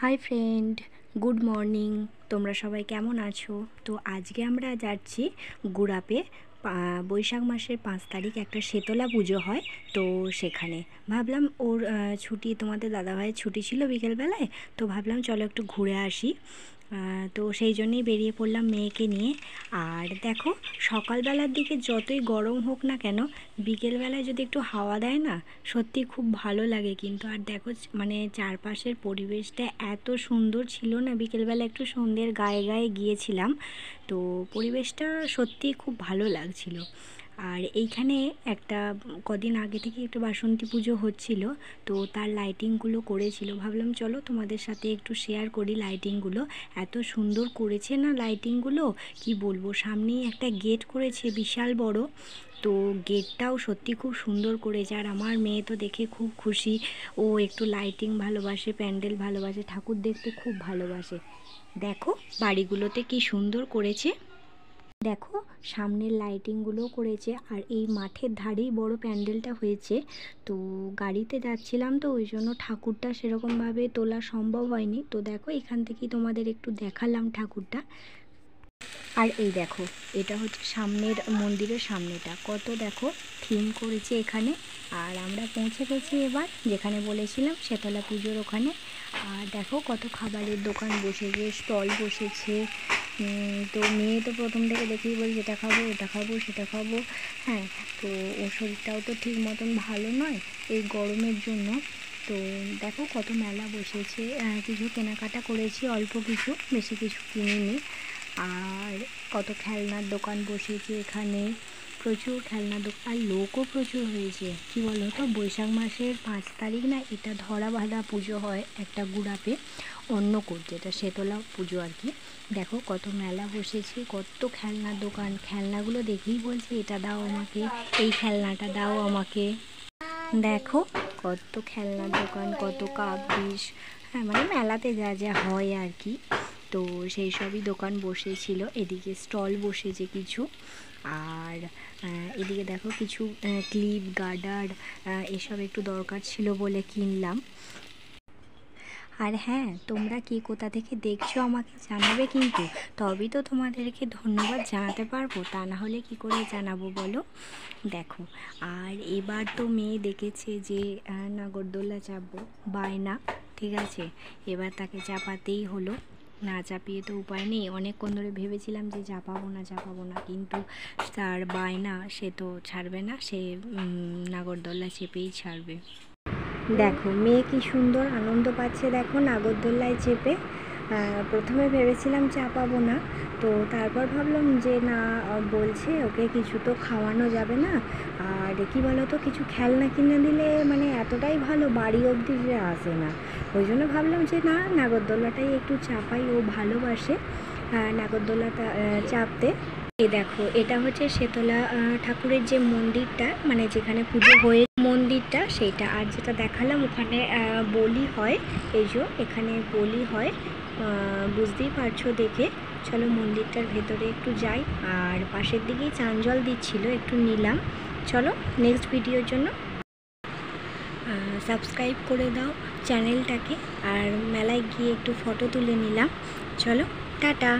Hi friend, good morning. তোমরা সবাই কেমন আছো? তো আজকে আমরা যাচ্ছি গুড়াপে। বৈশাখ মাসের 5 তারিখ একটা শীতলা পুজো হয়, তো সেখানে ভাবলাম ওর ছুটি, তোমাদের দাদাভাইয়ের ছুটি ছিল বিকেলবেলায়, তো ভাবলাম চলো একটু ঘুরে আসি। তো সেই জন্যেই বেরিয়ে পড়লাম মেয়েকে নিয়ে। আর দেখো, সকালবেলার দিকে যতই গরম হোক না কেন, বিকেলবেলায় যদি একটু হাওয়া দেয় না, সত্যি খুব ভালো লাগে কিন্তু। আর দেখো, মানে চারপাশের পরিবেশটা এত সুন্দর ছিল না, বিকেলবেলা একটু সন্ধ্যের গায়ে গায়ে গিয়েছিলাম, তো পরিবেশটা সত্যিই খুব ভালো লাগছিল। আর এইখানে একটা কদিন আগে থেকে একটু বাসন্তী পুজো হচ্ছিল, তো তার লাইটিংগুলো করেছিল। ভাবলাম চলো তোমাদের সাথে একটু শেয়ার করি লাইটিংগুলো। এত সুন্দর করেছে না লাইটিংগুলো, কি বলবো। সামনেই একটা গেট করেছে বিশাল বড়, তো গেটটাও সত্যি খুব সুন্দর করেছে। আর আমার মেয়ে তো দেখে খুব খুশি, ও একটু লাইটিং ভালোবাসে, প্যান্ডেল ভালোবাসে, ঠাকুর দেখতে খুব ভালোবাসে। দেখো বাড়িগুলোতে কি সুন্দর করেছে, দেখো সামনের লাইটিংগুলো করেছে। আর এই মাঠের ধারেই বড় প্যান্ডেলটা হয়েছে। তো গাড়িতে যাচ্ছিলাম, তো ওই জন্য ঠাকুরটা সেরকমভাবে তোলা সম্ভব হয়নি। তো দেখো এখান থেকেই তোমাদের একটু দেখালাম ঠাকুরটা। আর এই দেখো, এটা হচ্ছে সামনের মন্দিরের সামনেটা, কত দেখো থিম করেছে এখানে। আর আমরা পৌঁছে গেছি এবার যেখানে বলেছিলাম, শীতলা পুজোর ওখানে। আর দেখো কত খাবারের দোকান বসেছে, স্টল বসেছে। তো মেয়ে তো প্রথম থেকে দেখেই বলছে এটা খাবো, এটা খাবো, সেটা খাবো। হ্যাঁ, তো ওর শরীরটাও তো ঠিক মতন ভালো নয় এই গরমের জন্য। তো দেখো কত মেলা বসেছে, কিছু কেনাকাটা করেছি, অল্প কিছু, বেশি কিছু কিনিনি। আর কত খেলনার দোকান বসেছে এখানে, প্রচুর খেলনার দোকান। আর লোকও প্রচুর হয়েছে। কি বলো তো, বৈশাখ মাসের 5 তারিখ না, এটা ধরা বাঁধা পুজো হয় একটা গুড়াপে, অন্নকূট, যেটা শীতলা পুজো আর কি। দেখো কত মেলা বসেছে, কত খেলনার দোকান। খেলনাগুলো দেখেই বলছে এটা দাও আমাকে, এই খেলনাটা দাও আমাকে। দেখো কত খেলনার দোকান, কত কাপ ডিশ। হ্যাঁ, মানে মেলাতে যা যা হয় আর কি, তো সেই সবই দোকান বসেছিল। এদিকে স্টল বসেছে কিছু। আর এদিকে দেখো কিছু ক্লিপ, গার্ডার, এসব একটু দরকার ছিল বলে কিনলাম। আর হ্যাঁ, তোমরা কি কোথা থেকে দেখছো আমাকে জানাবে কিন্তু, তবেই তো তোমাদেরকে ধন্যবাদ জানাতে পারবো, তা না হলে কি করে জানাবো বলো। দেখো, আর এবার তো মেয়ে দেখেছে যে নাগরদোল্লা চাপবো, বায়না, ঠিক আছে, এবার তাকে চাপাতেই হলো। না চাপিয়ে তো উপায় নেই। অনেকক্ষণ ধরে ভেবেছিলাম যে চাপাবো না, কিন্তু তার বায়না, সে তো ছাড়বে না, সে নাগরদোল্লা চেপেই ছাড়বে। দেখো মেয়ে কি সুন্দর আনন্দ পাচ্ছে, দেখো নাগরদোল্লায় চেপে। প্রথমে ভেবেছিলাম চাপাবো না, তো তারপর ভাবলাম যে না, বলছে ওকে কিছু তো খাওয়ানো যাবে না। আর কি বলো তো, কিছু খেলনা কিনে দিলে মানে এতটাই ভালো, বাড়ি অবধি যে আসে না। ওই জন্য ভাবলাম যে না, নাগরদোল্লাটাই একটু চাপাই, ও ভালোবাসে নাগরদোল্লাটা চাপতে। এই দেখো, এটা হচ্ছে শীতলা ঠাকুরের যে মন্দিরটা, মানে যেখানে পুজো হয়ে মন্দিরটা সেইটা। আর যেটা দেখালাম ওখানে বলি হয়, এই যে এখানে বলি হয়, বুঝতেই পারছো দেখে। চলো মন্দিরটার ভেতরে একটু যাই। আর পাশের দিকেই চান জল দিচ্ছিল, একটু নিলাম। চলো নেক্সট ভিডিওর জন্য সাবস্ক্রাইব করে দাও চ্যানেলটাকে। আর মেলায় গিয়ে একটু ফটো তুলে নিলাম। চলো টাটা।